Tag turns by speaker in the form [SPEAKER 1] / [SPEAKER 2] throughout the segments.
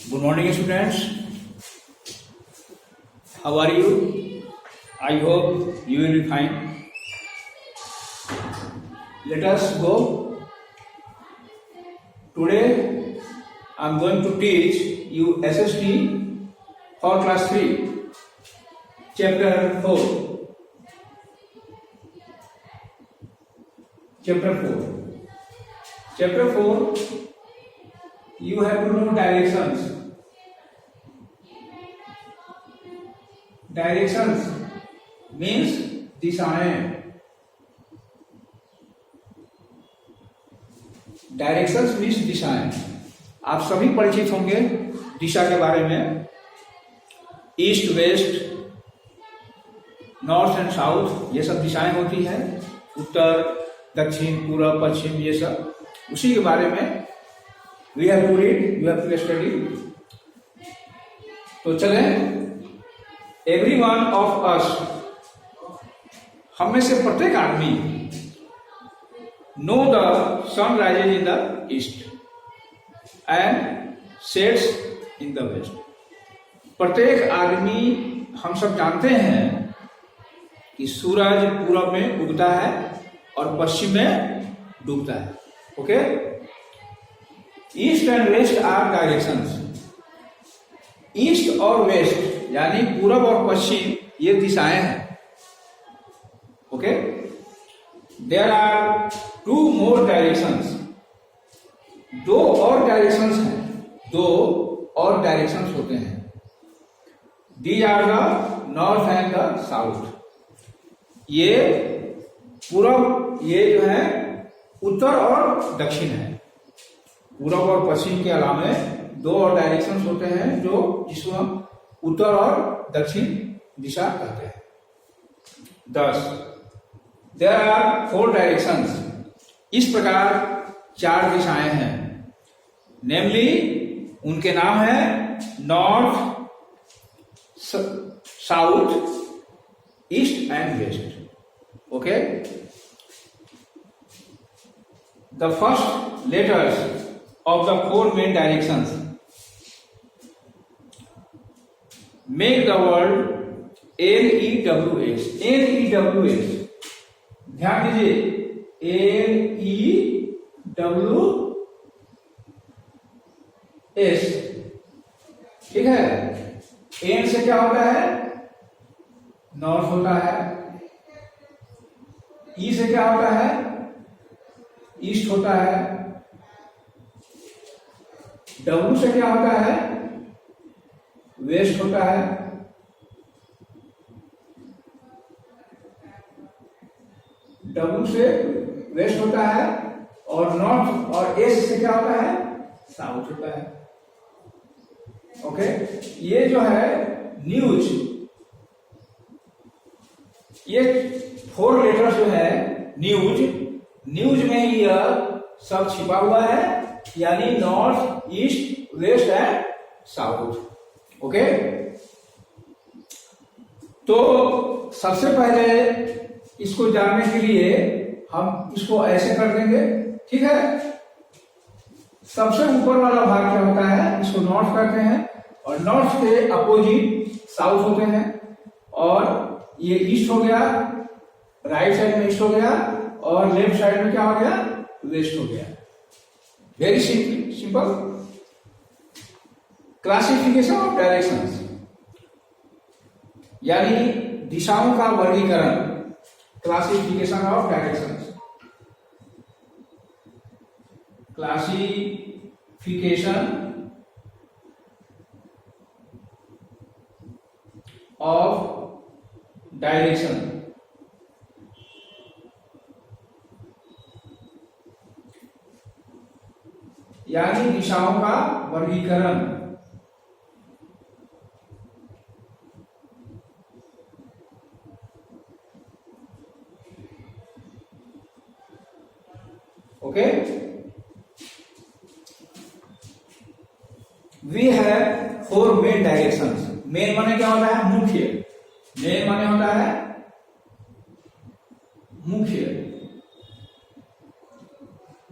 [SPEAKER 1] Good morning, students. How are you? I hope you will be fine. Let us go. Today, I am going to teach you SST for class 3, chapter 4. Chapter 4. Chapter 4, you have to know directions. Directions means दिशाएं. Directions means दिशाएं. आप सभी परिचित होंगे दिशा के बारे में. East, west, north and south, ये सब दिशाएं होती हैं. उत्तर, दक्षिण, पूर्व, पश्चिम, ये सब उसी के बारे में we have to read, we have to study. तो चलें. एवरी वन ऑफ अस, हम में से प्रत्येक आदमी, know the sun rises in the east and sets in the west. प्रत्येक आदमी, हम सब जानते हैं कि सूरज पूरब में उगता है और पश्चिम में डूबता है. Okay. East and west are directions. East और वेस्ट यानी पूरब और पश्चिम, ये दिशाएं हैं. Okay. There are two more directions. दो और डायरेक्शंस हैं. दो और डायरेक्शंस होते हैं. These are the north and the south. ये पूरब, ये जो है उत्तर और दक्षिण है. पूरब और पश्चिम के अलावा दो और डायरेक्शंस होते हैं जो जिसको हम उत्तर और दक्षिण दिशा कहते हैं. 10. There are 4 directions. इस प्रकार 4 दिशाएं हैं. नेमली, उनके नाम है north, south, east and west. Okay. The first letters of the 4 main directions make the word NEWS. NEWS, ध्यान दीजिए. NEWS, ठीक है. एन से क्या होता है? नॉर्थ होता है. ई से क्या होता है? ईस्ट होता है. डब्ल्यू से क्या होता है? वेस्ट होता है. डब्ल्यू से वेस्ट होता है. और नॉर्थ और एस से क्या होता है? साउथ होता है. ओके. ये जो है न्यूज, ये 4 लेटर जो है न्यूज, न्यूज में ही यह सब छिपा हुआ है, यानी north, east, west and south. Okay. तो सबसे पहले इसको जानने के लिए हम इसको ऐसे कर देंगे. ठीक है. सबसे ऊपर वाला भाग क्या होता है? इसको नॉर्थ कहते हैं. और नॉर्थ के अपोजिट साउथ होते हैं. और ये ईस्ट हो गया, राइट साइड में ईस्ट हो गया, और लेफ्ट साइड में क्या हो गया? वेस्ट हो गया. Very simple. Classification of directions, यानी दिशाओं का वर्गीकरण. Classification of directions. Classification of direction. यानी दिशाओं का वर्गीकरण. Okay. We have 4 main directions. Main माने क्या होता है? मुख्य. मेन माने होता है मुख्य.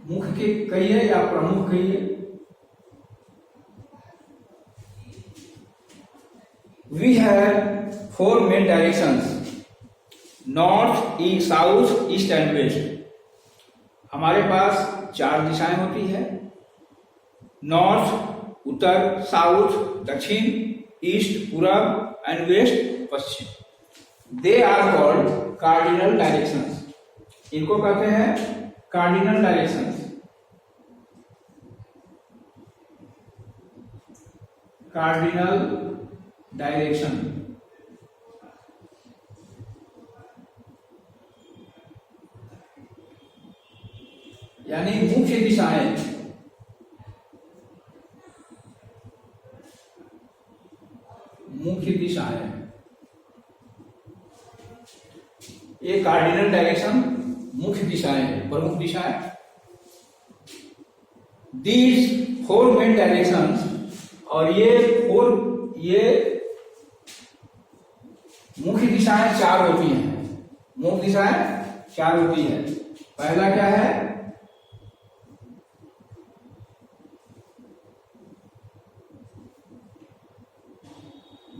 [SPEAKER 1] मुख्य कहिए या प्रमुख कहिए. We have 4 main directions, north, east, south, east and west. हमारे पास 4 दिशाएं होती है, नॉर्थ उत्तर, साउथ दक्षिण, ईस्ट पूरब एंड वेस्ट पश्चिम। They are called cardinal directions. इनको कहते हैं कार्डिनल डायरेक्शंस। कार्डिनल डायरेक्शन यानी मुख्य दिशाएं। मुख्य दिशाएं, ये कार्डिनल डायरेक्शन मुख्य दिशाएं, प्रमुख दिशाएं। दीज 4 मेन डायरेक्शंस, और ये मुख्य दिशाएं 4 होती हैं। मुख्य दिशाएं 4 होती है। पहला क्या है?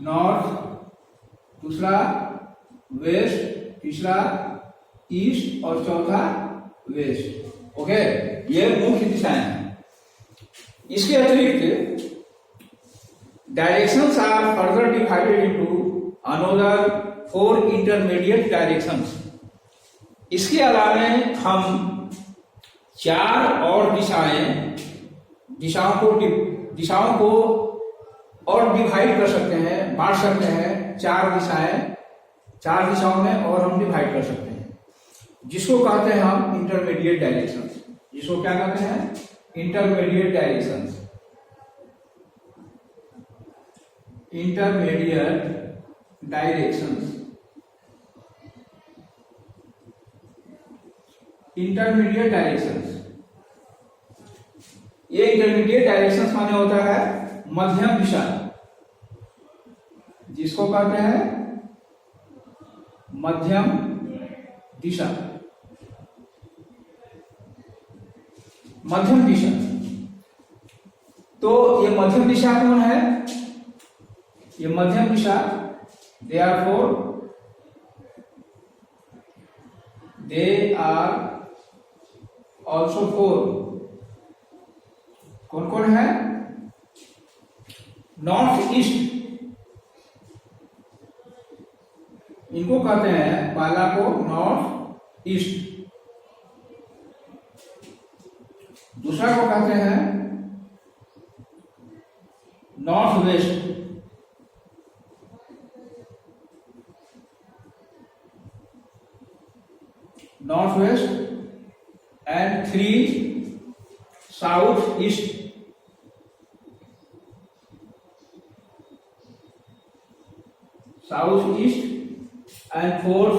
[SPEAKER 1] नॉर्थ, दूसरा वेस्ट, तीसरा ईस्ट और चौथा वेस्ट। ओके, ये मुख्य दिशाएं हैं। इसके अतिरिक्त directions are further divided into another 4 intermediate directions. इसके अलावा हम 4 और दिशाओं को और डिवाइड कर सकते हैं, बांट सकते हैं। 4 दिशाओं में और हम डिवाइड कर सकते हैं, जिसको कहते हैं हम इंटरमीडिएट डायरेक्शंस। जिसको क्या कहते हैं? Intermediate directions. Intermediate directions. Intermediate directions, ये इंटरमीडिएट डायरेक्शंस माने होता है मध्यम दिशा, जिसको कहते हैं मध्यम दिशा। मध्यम दिशा, तो ये मध्यम दिशा कौन है? ये मध्यम दिशा therefore they are also 4। कौन कौन है? नॉर्थ ईस्ट, इनको कहते हैं, पहला को नॉर्थ ईस्ट, दूसरा को कहते हैं north west, north west, and 3 south east. South east and 4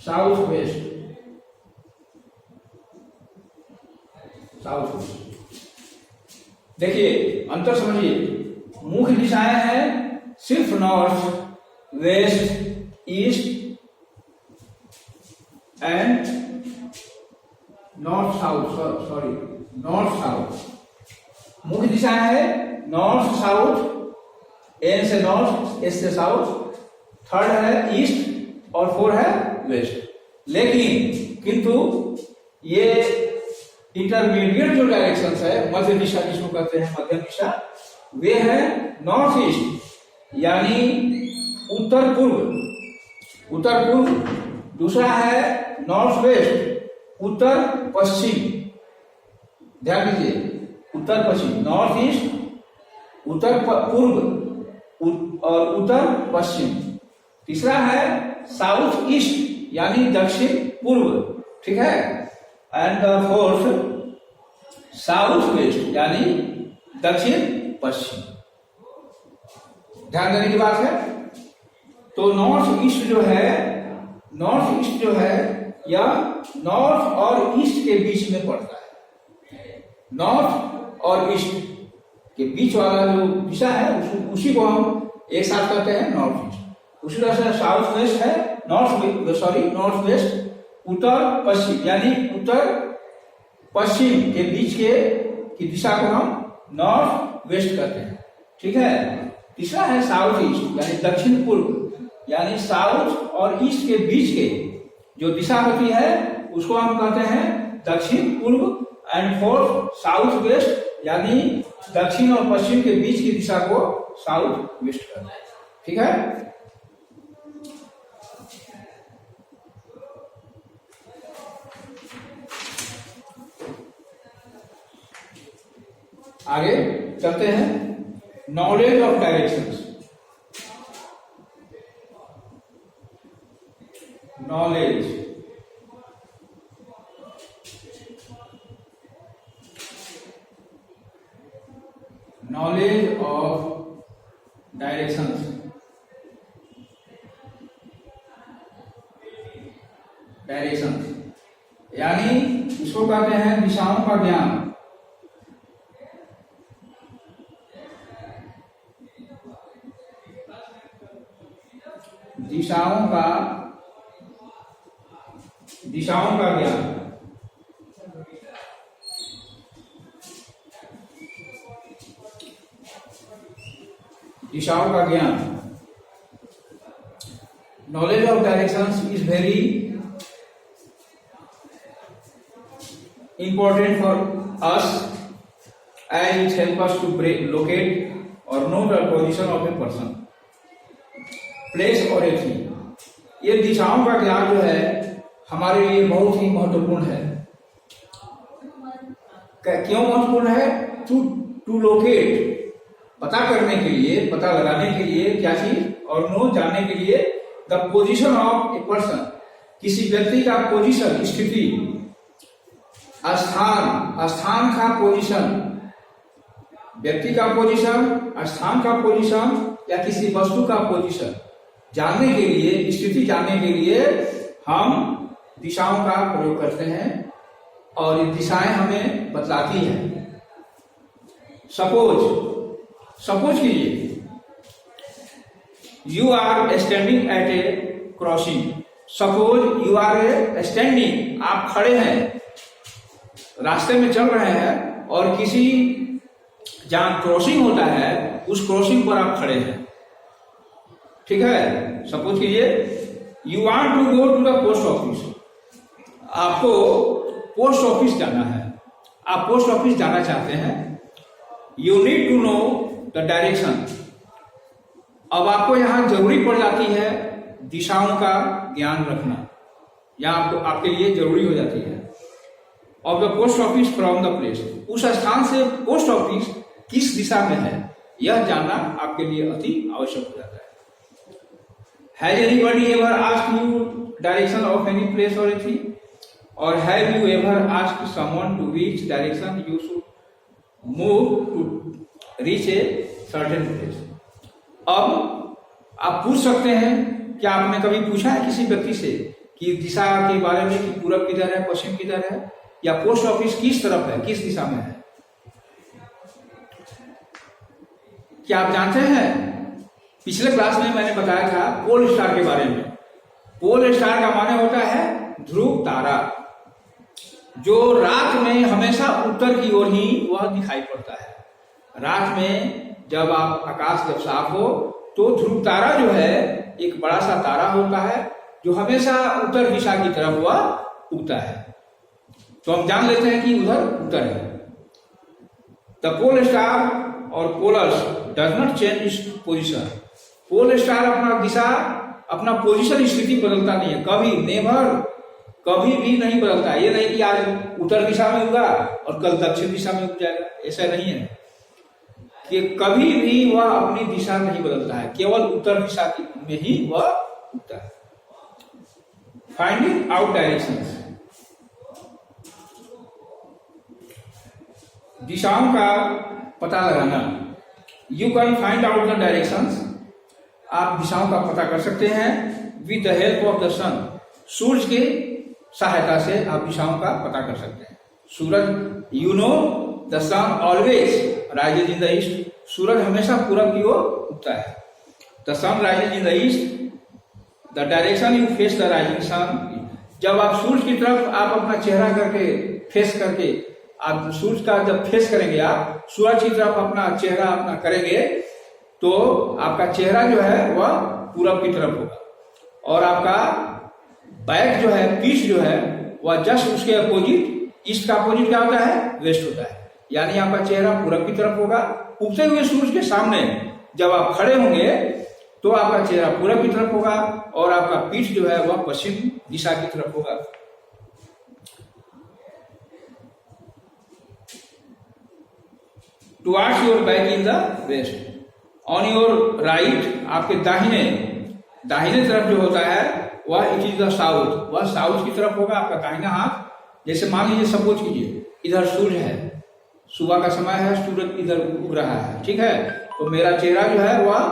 [SPEAKER 1] south west. South west, देखिए अंतर समझिए। मुख्य दिशाएं हैं सिर्फ north, west, east and north south. मुख्य दिशाएं है नॉर्थ साउथ, एन से नॉर्थ, एस से साउथ, 3rd है ईस्ट और 4 है वेस्ट। लेकिन किंतु ये इंटरमीडिएट जो डायरेक्शंस है, मध्य दिशा जिसको कहते हैं मध्यम दिशा, वे है नॉर्थ ईस्ट यानी उत्तर पूर्व। दूसरा है नॉर्थ वेस्ट, उत्तर पश्चिम। ध्यान दीजिए, उत्तर पश्चिम, नॉर्थ ईस्ट उत्तर पूर्व और उत्तर पश्चिम। तीसरा है साउथ ईस्ट यानी दक्षिण पूर्व, ठीक है। एंड 4th साउथ वेस्ट यानी दक्षिण पश्चिम। ध्यान देने की बात है। तो नॉर्थ ईस्ट जो है यह नॉर्थ और ईस्ट के बीच में पड़ता है। नॉर्थ और ईस्ट के बीच वाला जो दिशा है उसी को हम एक साथ कहते हैं नॉर्थ ईस्ट। उसी तरह से साउथ वेस्ट है नॉर्थ वेस्ट उत्तर पश्चिम यानी उत्तर पश्चिम के बीच की दिशा को हम नॉर्थ वेस्ट कहते हैं। ठीक है। तीसरा है साउथ ईस्ट यानी दक्षिण पूर्व, यानी साउथ और ईस्ट के बीच के जो दिशा होती है उसको हम कहते हैं दक्षिण पूर्व। एंड फोर्थ साउथ वेस्ट यानी दक्षिण और पश्चिम के बीच की दिशा को साउथ वेस्ट कहते हैं। ठीक है। आगे चलते हैं। Knowledge of directions. Knowledge of directions. यानी इसको कहते हैं दिशाओं का ज्ञान। दिशाओं का ज्ञान। दिशाओं का ज्ञान। Knowledge of directions is very important for us as it helps us to locate or know the position of a person, place or a thing। ये दिशाओं का ज्ञान जो है हमारे लिए बहुत ही महत्वपूर्ण है। क्यों महत्वपूर्ण है? टू लोकेट, पता करने के लिए, पता लगाने के लिए क्या चीज, और नो जानने के लिए the position of a person, किसी व्यक्ति का पोजिशन, स्थिति, स्थान का पोजीशन, व्यक्ति का पोजीशन, स्थान का पोजीशन या किसी वस्तु का पोजीशन जानने के लिए, स्थिति जानने के लिए हम दिशाओं का प्रयोग करते हैं और ये दिशाएं हमें बतलाती हैं। सपोज कीजिए you are standing at a crossing. Suppose you are standing, आप खड़े हैं, रास्ते में चल रहे हैं और किसी जहां क्रॉसिंग होता है उस क्रॉसिंग पर आप खड़े हैं। ठीक है। सपोज कीजिए you want to go to the post office. आपको पोस्ट ऑफिस जाना है, आप पोस्ट ऑफिस जाना चाहते हैं। You need to know the direction. अब आपको यहां जरूरी पड़ जाती है दिशाओं का ज्ञान रखना, यहां आपको आपके लिए जरूरी हो जाती है। Of the post office from the place, उस स्थान से पोस्ट ऑफिस किस दिशा में है यह जानना आपके लिए अति आवश्यक हो जाता है। Has anybody ever asked you direction of any place और एनी, और have you ever asked someone to which direction you should move to reach a certain place. अब आप पूछ सकते हैं, क्या आपने कभी पूछा है किसी व्यक्ति से कि दिशा के बारे में, कि पूरब किधर है, पश्चिम किधर है, या पोस्ट ऑफिस किस तरफ है, किस दिशा में है? क्या आप जानते हैं? पिछले क्लास में मैंने बताया था पोल स्टार के बारे में। पोल स्टार का माने होता है ध्रुव तारा, जो रात में हमेशा उत्तर की ओर ही वह दिखाई पड़ता है। रात में जब आप आकाश जब साफ हो तो ध्रुव तारा जो है एक बड़ा सा तारा होता है जो हमेशा उत्तर दिशा की तरफ वह उगता है। तो हम जान लेते हैं कि उधर उत्तर है। द पोल स्टार और Polaris does not change its position. Pole star अपना दिशा, अपना पोजीशन, स्थिति बदलता नहीं है, कभी, नेवर, कभी भी नहीं बदलता। ये नहीं कि आज उत्तर दिशा में उगा और कल दक्षिण दिशा में उग जाएगा, ऐसा नहीं है कि कभी भी वह अपनी दिशा नहीं बदलता है, केवल उत्तर दिशा में ही वह उगता है। फाइंडिंग आउट डायरेक्शंस, दिशाओं का पता लगाना। You can find out the directions, आप दिशाओं का पता कर सकते हैं with the help of the sun. सूरज की सहायता से आप दिशाओं का पता कर सकते हैं। सूरज, you know the sun always rises in the east, सूरज हमेशा पूरब की ओर उगता है। The sun rises in the east, the direction you face the rising sun. जब आप सूरज की तरफ आप अपना चेहरा करके, फेस करके आप सूरज का जब फेस करेंगे, आप सूरज की तरफ अपना चेहरा अपना करेंगे तो आपका चेहरा जो है वह पूरब की तरफ होगा, और आपका बैक जो है, पीठ जो है वह जस्ट उसके अपोजिट, ईस्ट का अपोजिट क्या होता है, वेस्ट होता है। यानी आपका चेहरा पूरब की तरफ होगा। उगते हुए सूरज के सामने जब आप खड़े होंगे तो आपका चेहरा पूरब की तरफ होगा और आपका पीठ जो है वह पश्चिम दिशा की तरफ होगा। Towards your back in the west, on your right, आपके दाहिने तरफ जो होता है वह इट इज द साउथ, वह साउथ की तरफ होगा आपका दाहिना हाथ। जैसे मान लीजिए, सपोज कीजिए इधर सूर्य है, सुबह का समय है, सूरज इधर उग रहा है, ठीक है, तो मेरा चेहरा जो है वह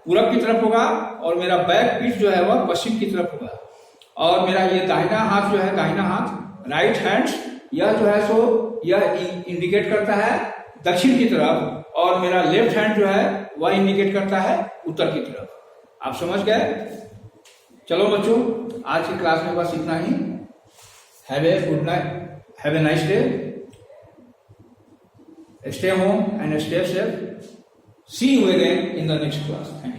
[SPEAKER 1] पूरब की तरफ होगा और मेरा बैक पीठ जो है वह पश्चिम की तरफ होगा। और मेरा ये दाहिना हाथ जो है, दाहिना हाथ, राइट हैंड, यह जो है सो यह इंडिकेट करता है दक्षिण की तरफ, और मेरा लेफ्ट हैंड जो है वह इंडिकेट करता है उत्तर की तरफ। आप समझ गए? चलो बच्चों, आज की क्लास में बस इतना ही। Have a good night, have a nice day, stay home and stay safe. See you again in the next class. Thank you.